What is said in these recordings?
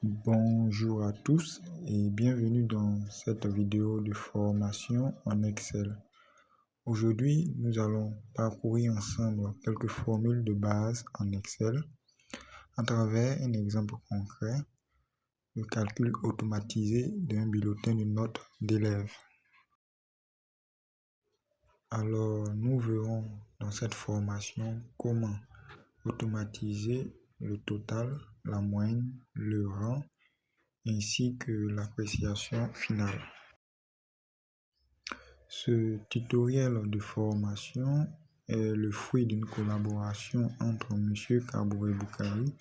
Bonjour à tous et bienvenue dans cette vidéo de formation en Excel. Aujourd'hui, nous allons parcourir ensemble quelques formules de base en Excel à travers un exemple concret, le calcul automatisé d'un bulletin de notes d'élèves. Alors, nous verrons dans cette formation comment automatiser le total, la moyenne, le rang ainsi que l'appréciation finale. Ce tutoriel de formation est le fruit d'une collaboration entre M. Kabouré Boukari,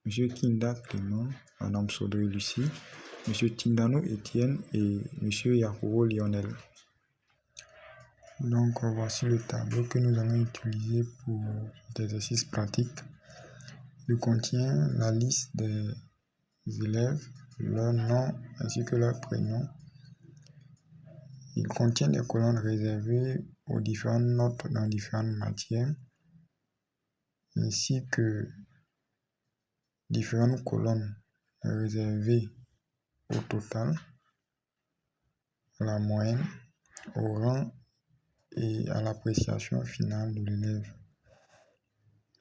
M. Kinda Clément, Mme Sodré Lucie, M. Tindano Étienne et M. Yakouro Lionel. Donc voici le tableau que nous allons utiliser pour cet exercice pratique. Il contient la liste des élèves, leur nom ainsi que leur prénom. Il contient des colonnes réservées aux différentes notes dans différentes matières, ainsi que différentes colonnes réservées au total, à la moyenne, au rang et à l'appréciation finale de l'élève.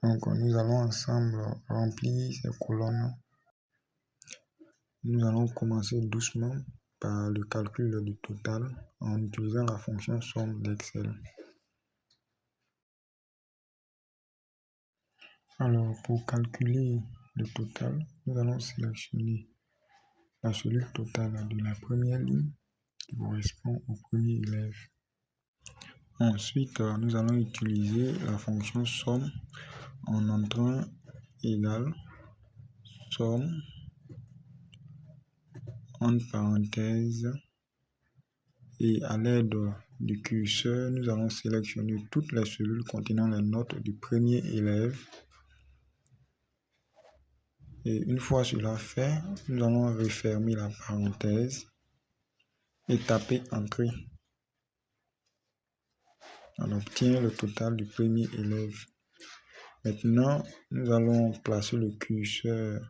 Donc nous allons ensemble remplir ces colonnes. Nous allons commencer doucement par le calcul du total en utilisant la fonction somme d'Excel. Alors, pour calculer le total, nous allons sélectionner la cellule totale de la première ligne qui correspond au premier élève. Ensuite, nous allons utiliser la fonction somme en entrant égal somme entre parenthèses et à l'aide du curseur, nous allons sélectionner toutes les cellules contenant les notes du premier élève. Et une fois cela fait, nous allons refermer la parenthèse et taper Entrée. On obtient le total du premier élève. Maintenant, nous allons placer le curseur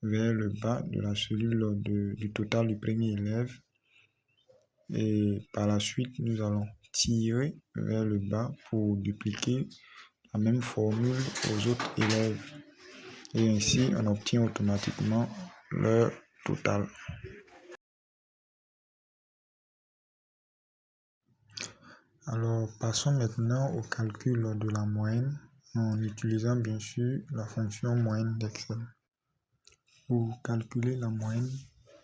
vers le bas de la cellule du total du premier élève. Et par la suite, nous allons tirer vers le bas pour dupliquer la même formule aux autres élèves. Et ainsi, on obtient automatiquement leur total. Alors, passons maintenant au calcul de la moyenne en utilisant bien sûr la fonction moyenne d'Excel. Pour calculer la moyenne,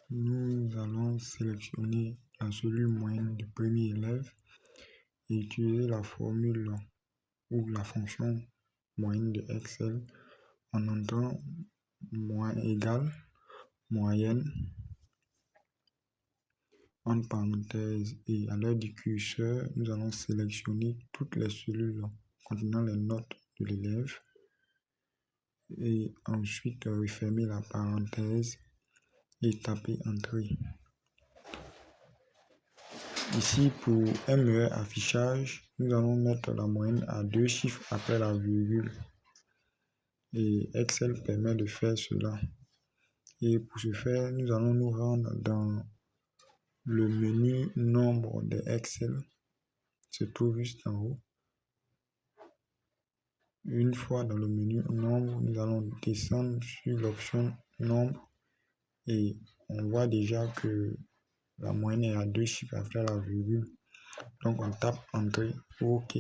nous allons sélectionner la cellule moyenne du premier élève et utiliser la formule ou la fonction moyenne de Excel en entrant moins égal, moyenne, entre parenthèses et à l'aide du curseur, nous allons sélectionner toutes les cellules contenant les notes de l'élève et ensuite refermer la parenthèse et taper Entrée. Ici, pour un meilleur affichage, nous allons mettre la moyenne à 2 chiffres après la virgule. Et Excel permet de faire cela. Et pour ce faire, nous allons nous rendre dans le menu Nombre de Excel. Se trouve juste en haut. Une fois dans le menu Nombre, nous allons descendre sur l'option Nombre. Et on voit déjà que la moyenne est à 2 chiffres après la virgule. Donc on tape Entrée, OK.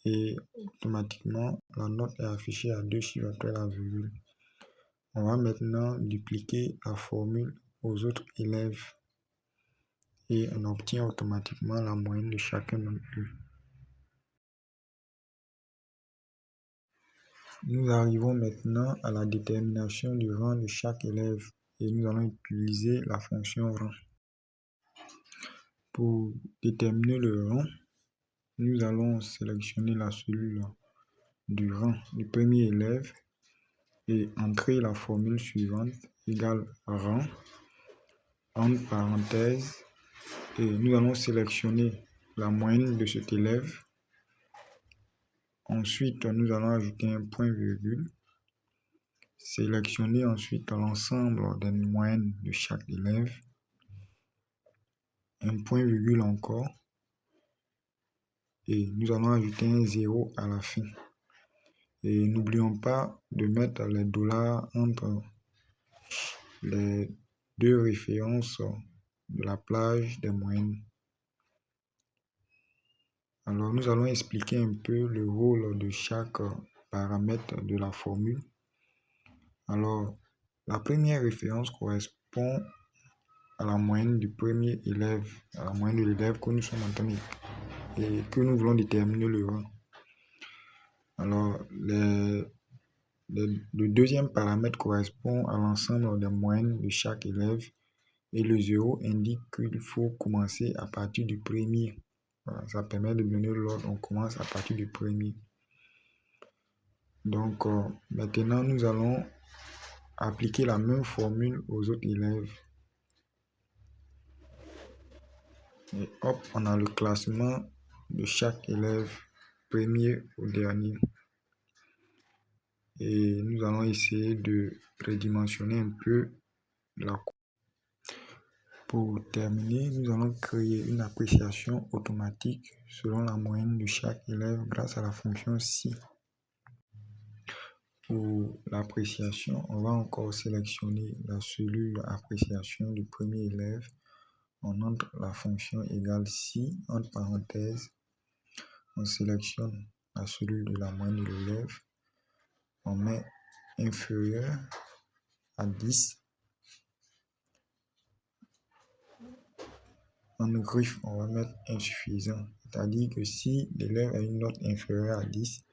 Et automatiquement, la note est affichée à 2 chiffres après la virgule. On va maintenant dupliquer la formule aux autres élèves. Et on obtient automatiquement la moyenne de chacun d'entre eux. Nous arrivons maintenant à la détermination du rang de chaque élève et nous allons utiliser la fonction rang. Pour déterminer le rang, nous allons sélectionner la cellule du rang du premier élève et entrer la formule suivante égale rang entre parenthèses et nous allons sélectionner la moyenne de cet élève. Ensuite, nous allons ajouter un point virgule. sélectionner ensuite l'ensemble des moyennes de chaque élève, un point virgule encore, et nous allons ajouter un 0 à la fin. Et n'oublions pas de mettre les dollars entre les deux références de la plage des moyennes. Alors, nous allons expliquer un peu le rôle de chaque paramètre de la formule. Alors, la première référence correspond à la moyenne du premier élève, à la moyenne de l'élève que nous sommes en train de, et que nous voulons déterminer le rang. Alors, le deuxième paramètre correspond à l'ensemble des moyennes de chaque élève et le 0 indique qu'il faut commencer à partir du premier. Voilà, ça permet de donner l'ordre, on commence à partir du premier. Donc, maintenant, nous allons appliquer la même formule aux autres élèves. Et hop, on a le classement de chaque élève, premier au dernier. Et nous allons essayer de redimensionner un peu la courbe. Pour terminer, nous allons créer une appréciation automatique selon la moyenne de chaque élève grâce à la fonction si. Pour l'appréciation, on va encore sélectionner la cellule appréciation du premier élève. On entre la fonction égale si, entre parenthèses, on sélectionne la cellule de la moyenne de l'élève. On met inférieur à 10. En griffe, on va mettre insuffisant. C'est-à-dire que si l'élève a une note inférieure à 10,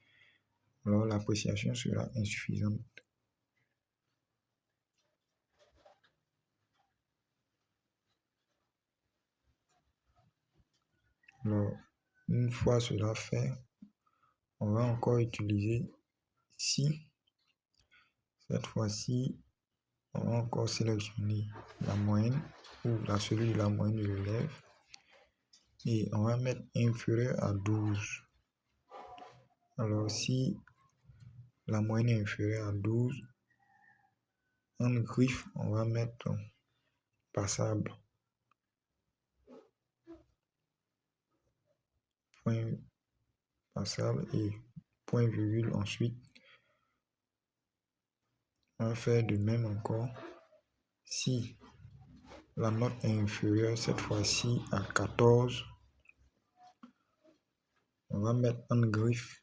alors l'appréciation sera insuffisante. Alors, une fois cela fait, on va encore utiliser si. Cette fois-ci, on va encore sélectionner la moyenne ou la cellule de la moyenne de l'élève et on va mettre inférieur à 12. Alors, si la moyenne est inférieure à 12, en griffe, on va mettre passable. Point passable et point virgule ensuite. On va faire de même encore. Si la note est inférieure cette fois-ci à 14, on va mettre en griffe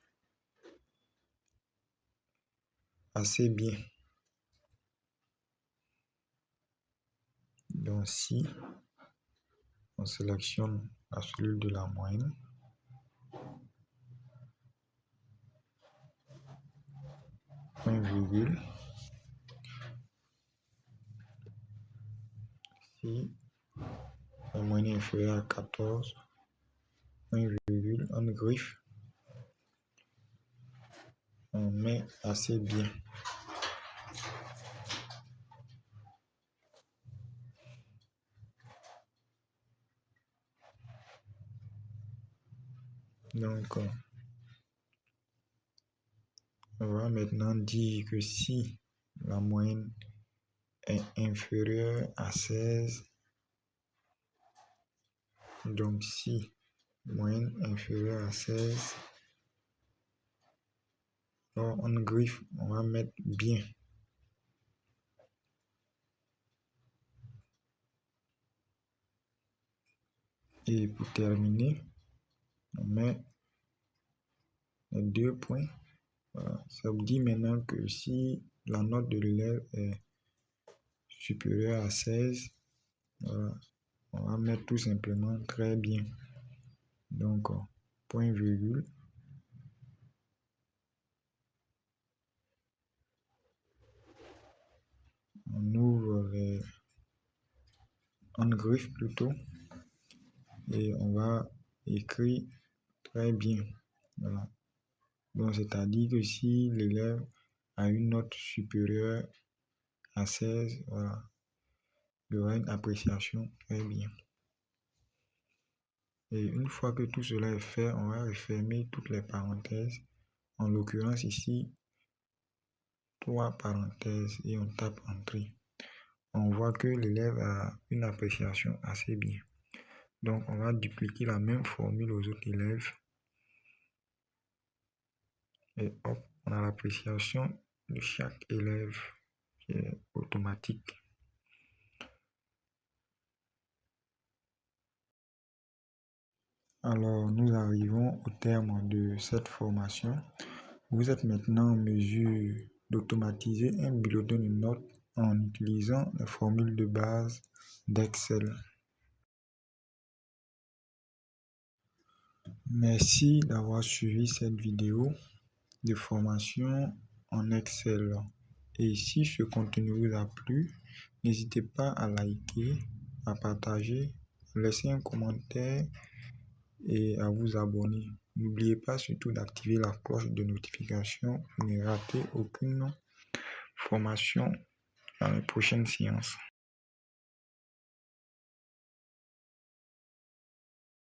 assez bien. Donc si on sélectionne la cellule de la moyenne, point virgule, si la moyenne est inférieure à 14, point virgule, en griffe, on met assez bien. Donc, on va maintenant dire que si la moyenne est inférieure à 16, donc si moyenne inférieure à 16, alors en griffe, on va mettre bien. Et pour terminer, on met les 2 points. Voilà. Ça vous dit maintenant que si la note de l'élève est supérieure à 16, voilà, on va mettre tout simplement très bien. Donc, point virgule. On ouvre en griffe plutôt et on va écrire très bien. Voilà. Donc, c'est-à-dire que si l'élève a une note supérieure à 16, voilà, il y aura une appréciation très bien. Et une fois que tout cela est fait, on va refermer toutes les parenthèses. En l'occurrence ici, trois parenthèses et on tape Entrée. On voit que l'élève a une appréciation assez bien. Donc, on va dupliquer la même formule aux autres élèves. Et hop, on a l'appréciation de chaque élève qui est automatique. Alors, nous arrivons au terme de cette formation. Vous êtes maintenant en mesure d'automatiser un bulletin de notes en utilisant les formules de base d'Excel. Merci d'avoir suivi cette vidéo de formation en Excel. Et si ce contenu vous a plu, n'hésitez pas à liker, à partager, à laisser un commentaire et à vous abonner. N'oubliez pas surtout d'activer la cloche de notification pour ne rater aucune formation dans les prochaines séances.